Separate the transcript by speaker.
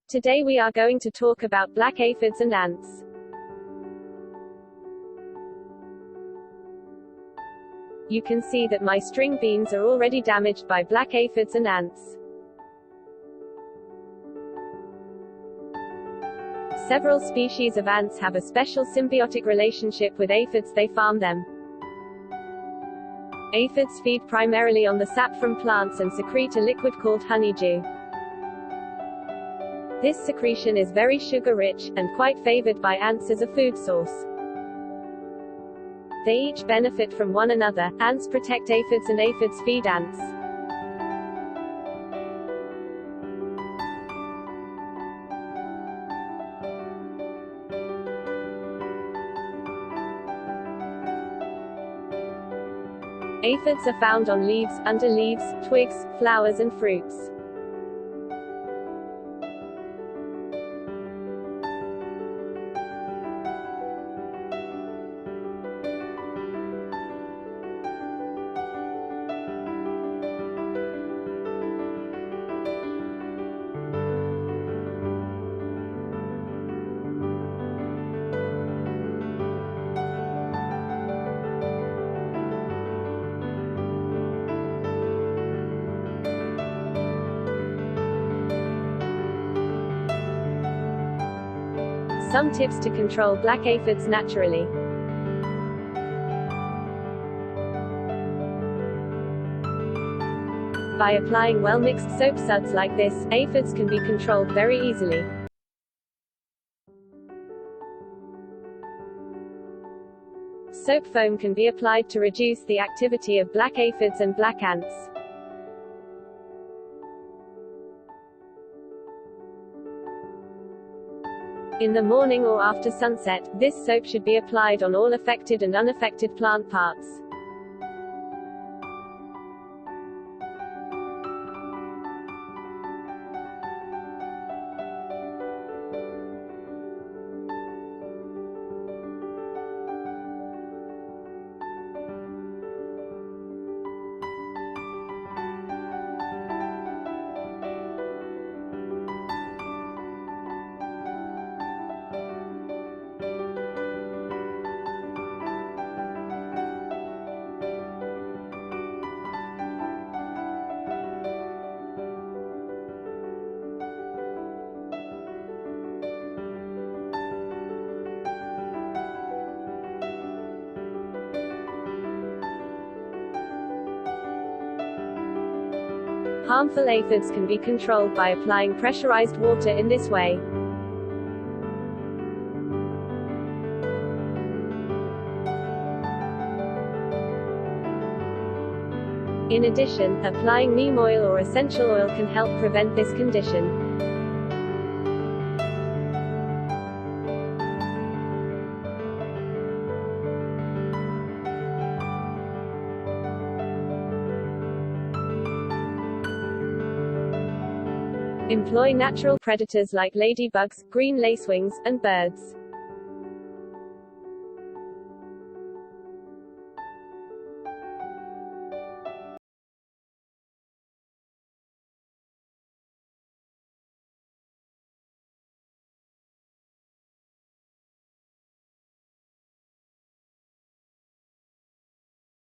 Speaker 1: Today we are going to talk about black aphids and ants. You can see that my string beans are already damaged by black aphids and ants. Several species of ants have a special symbiotic relationship with aphids. They farm them. Aphids feed primarily on the sap from plants and secrete a liquid called honeydew. This secretion is very sugar-rich, and quite favored by ants as a food source. They each benefit from one another. Ants protect aphids and aphids feed ants. Aphids are found on leaves, under leaves, twigs, flowers and fruits. Some tips to control black aphids naturally. By applying well-mixed soap suds like this, aphids can be controlled very easily. Soap foam can be applied to reduce the activity of black aphids and black ants. In the morning or after sunset, this soap should be applied on all affected and unaffected plant parts. Harmful aphids can be controlled by applying pressurized water in this way. In addition, applying neem oil or essential oil can help prevent this condition. Employ natural predators like ladybugs, green lacewings, and birds.